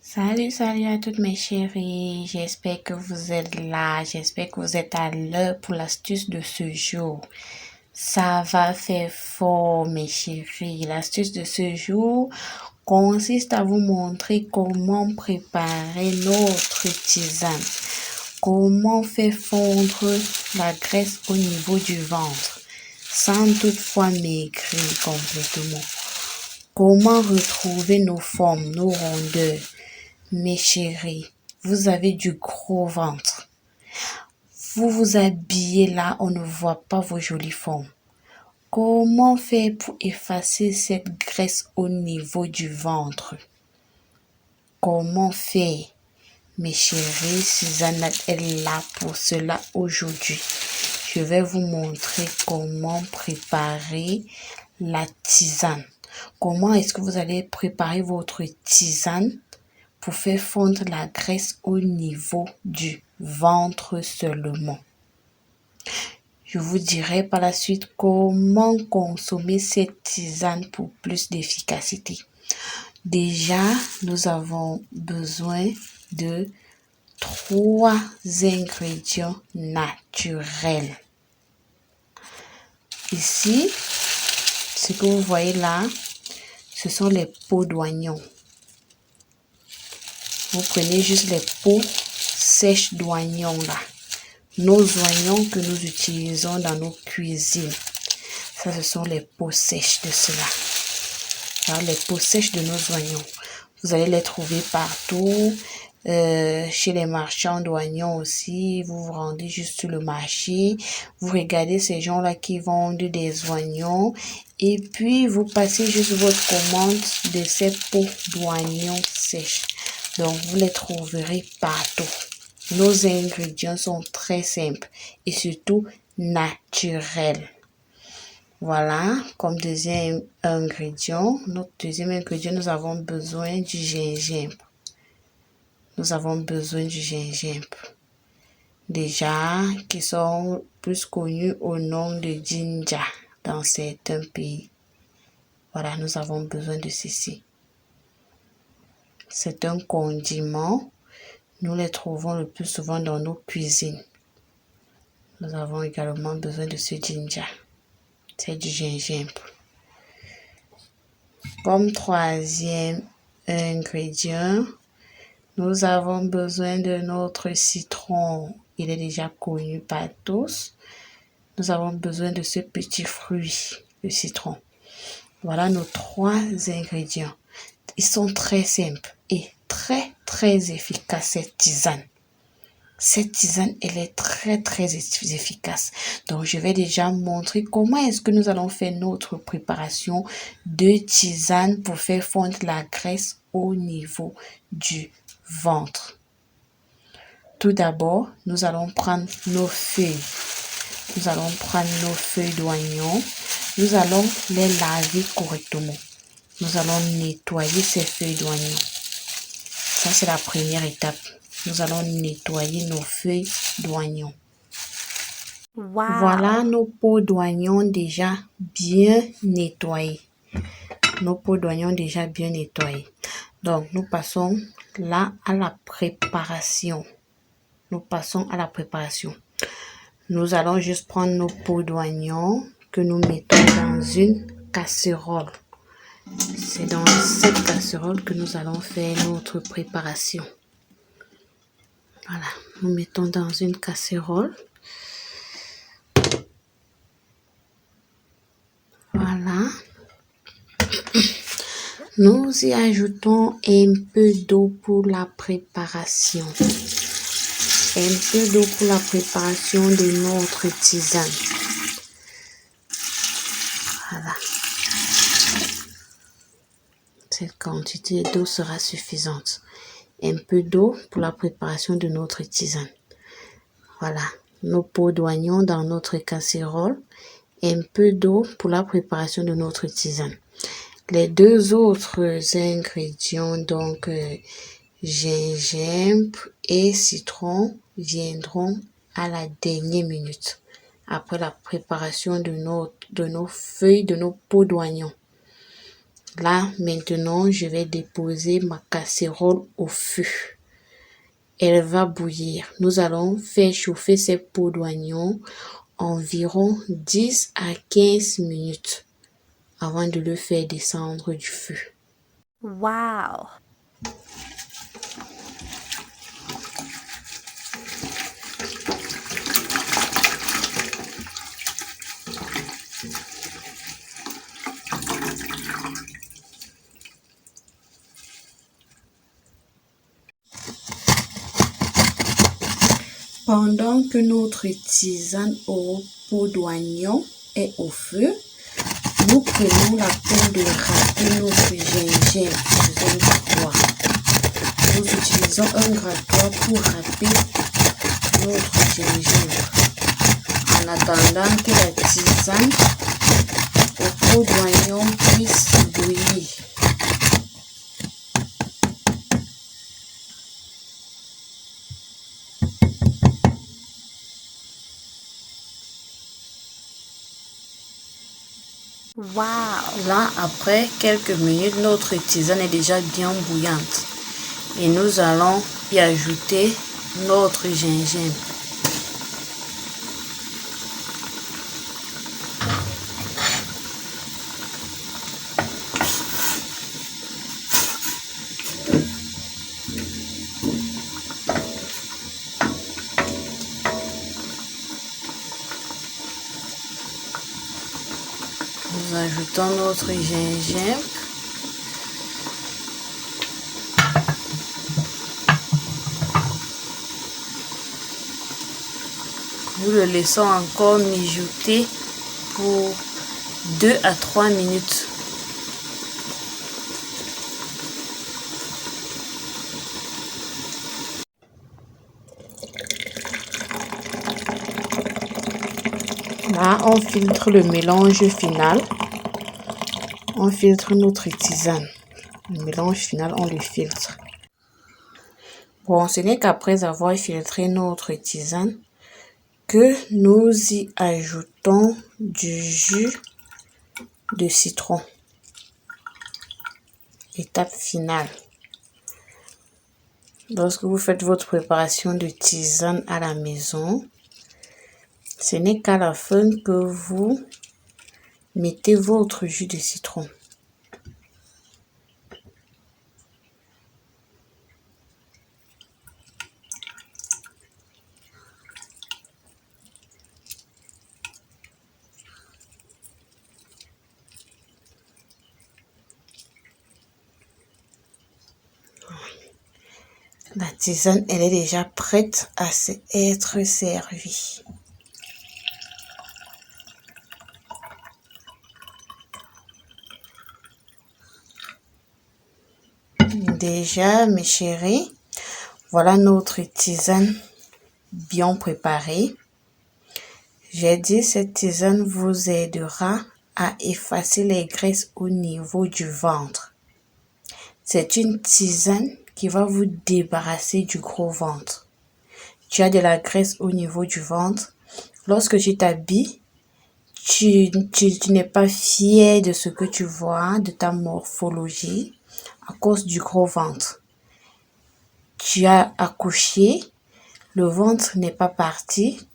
Salut à toutes mes chéries. J'espère que vous êtes là. J'espère que vous êtes à l'heure pour l'astuce de ce jour. Ça va faire fort, mes chéries. L'astuce de ce jour consiste à vous montrer comment préparer notre tisane. Comment faire fondre la graisse au niveau du ventre sans toutefois maigrir complètement. Comment retrouver nos formes, nos rondeurs. Mes chéris, vous avez du gros ventre. Vous vous habillez là, on ne voit pas vos jolies formes. Comment faire pour effacer cette graisse au niveau du ventre? Comment faire? Mes chéris, Susanna est là pour cela aujourd'hui. Je vais vous montrer comment préparer la tisane. Comment est-ce que vous allez préparer votre tisane pour faire fondre la graisse au niveau du ventre seulement. Je vous dirai par la suite comment consommer cette tisane pour plus d'efficacité. Déjà, nous avons besoin de 3 ingrédients naturels. Ici, ce que vous voyez là, ce sont les peaux d'oignons. Vous prenez juste les peaux sèches d'oignons là. Nos oignons que nous utilisons dans nos cuisines. Ça, ce sont les peaux sèches de cela. Alors, les peaux sèches de nos oignons. Vous allez les trouver partout. Chez les marchands d'oignons aussi. Vous vous rendez juste sur le marché. Vous regardez ces gens-là qui vendent des oignons. Et puis, vous passez juste votre commande de ces peaux d'oignons sèches. Donc, vous les trouverez partout. Nos ingrédients sont très simples et surtout naturels. Voilà, comme deuxième ingrédient, notre deuxième ingrédient, nous avons besoin du gingembre. Nous avons besoin du gingembre. Déjà, qui sont plus connus au nom de ginger dans certains pays. Voilà, nous avons besoin de ceci. C'est un condiment. Nous les trouvons le plus souvent dans nos cuisines. Nous avons également besoin de ce ginger. C'est du gingembre. Comme troisième ingrédient, nous avons besoin de notre citron. Il est déjà connu par tous. Nous avons besoin de ce petit fruit, le citron. Voilà nos 3 ingrédients. Ils sont très simples et très efficaces, cette tisane. Cette tisane, elle est très efficace. Donc, je vais déjà montrer comment est-ce que nous allons faire notre préparation de tisane pour faire fondre la graisse au niveau du ventre. Tout d'abord, nous allons prendre nos feuilles. Nous allons prendre nos feuilles d'oignon. Nous allons les laver correctement. Nous allons nettoyer ces feuilles d'oignon. Ça, c'est la première étape. Nous allons nettoyer nos feuilles d'oignon. Wow. Voilà nos peaux d'oignon déjà bien nettoyées. Nos peaux d'oignon déjà bien nettoyées. Donc, nous passons là à la préparation. Nous allons juste prendre nos peaux d'oignon que nous mettons dans une casserole. C'est dans cette casserole que nous allons faire notre préparation. Voilà, nous mettons dans une casserole. Voilà. Nous y ajoutons un peu d'eau pour la préparation. Un peu d'eau pour la préparation de notre tisane. Voilà. Cette quantité d'eau sera suffisante. Un peu d'eau pour la préparation de notre tisane. Voilà. Nos peaux d'oignon dans notre casserole. Un peu d'eau pour la préparation de notre tisane. Les 2 autres ingrédients, donc gingembre et citron, viendront à la dernière minute, après la préparation de nos feuilles, de nos peaux d'oignon. Là, maintenant, je vais déposer ma casserole au feu. Elle va bouillir. Nous allons faire chauffer ces pots d'oignon environ 10 à 15 minutes avant de le faire descendre du feu. Wow! Pendant que notre tisane au pot d'oignon est au feu, nous prenons la peine de râper notre gingembre sous un grattoir. Nous utilisons un grattoir pour râper notre gingembre en attendant que la tisane au pot d'oignon puisse bouillir. Wow! Là, après quelques minutes, notre tisane est déjà bien bouillante et nous allons y ajouter notre gingembre. Nous ajoutons notre gingembre. Nous le laissons encore mijoter pour 2 à 3 minutes. Là, on filtre le mélange final. On filtre notre tisane. Le mélange final, on le filtre. Bon, ce n'est qu'après avoir filtré notre tisane que nous y ajoutons du jus de citron. Étape finale. Lorsque vous faites votre préparation de tisane à la maison, ce n'est qu'à la fin que vous mettez votre jus de citron. La tisane, elle est déjà prête à être servie. Déjà, mes chéris, voilà notre tisane bien préparée. J'ai dit, cette tisane vous aidera à effacer les graisses au niveau du ventre. C'est une tisane qui va vous débarrasser du gros ventre. Tu as de la graisse au niveau du ventre. Lorsque tu t'habilles, tu n'es pas fier de ce que tu vois, de ta morphologie, à cause du gros ventre. Tu as accouché, le ventre n'est pas parti,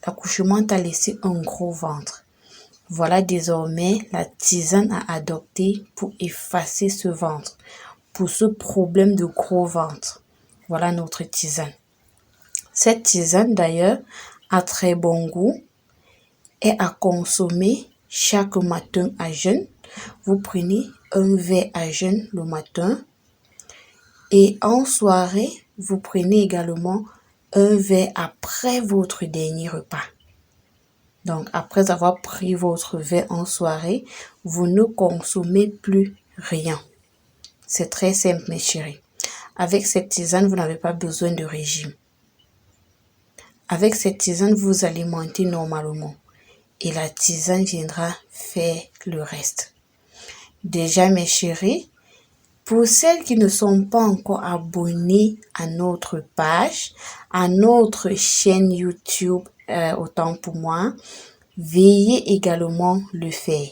l'accouchement t'a laissé un gros ventre. Voilà désormais la tisane à adopter pour effacer ce ventre, pour ce problème de gros ventre. Voilà notre tisane. Cette tisane d'ailleurs a très bon goût et à consommer chaque matin à jeûne. Vous prenez un verre à jeûne le matin et en soirée, vous prenez également un verre après votre dernier repas. Donc, après avoir pris votre verre en soirée, vous ne consommez plus rien. C'est très simple, mes chéris. Avec cette tisane, vous n'avez pas besoin de régime. Avec cette tisane, vous alimentez normalement. Et la tisane viendra faire le reste. Déjà, mes chéris, pour celles qui ne sont pas encore abonnées à notre page, à notre chaîne YouTube, autant pour moi, veuillez également le faire.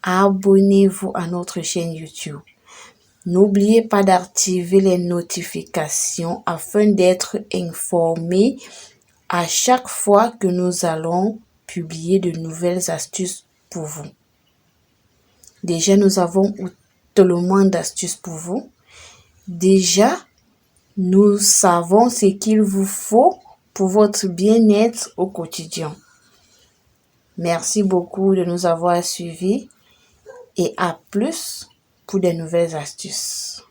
abonnez-vous à notre chaîne YouTube. N'oubliez pas d'activer les notifications afin d'être informé à chaque fois que nous allons publier de nouvelles astuces pour vous. Déjà, nous avons tellement d'astuces pour vous. Déjà, nous savons ce qu'il vous faut pour votre bien-être au quotidien. Merci beaucoup de nous avoir suivis et à plus pour de nouvelles astuces.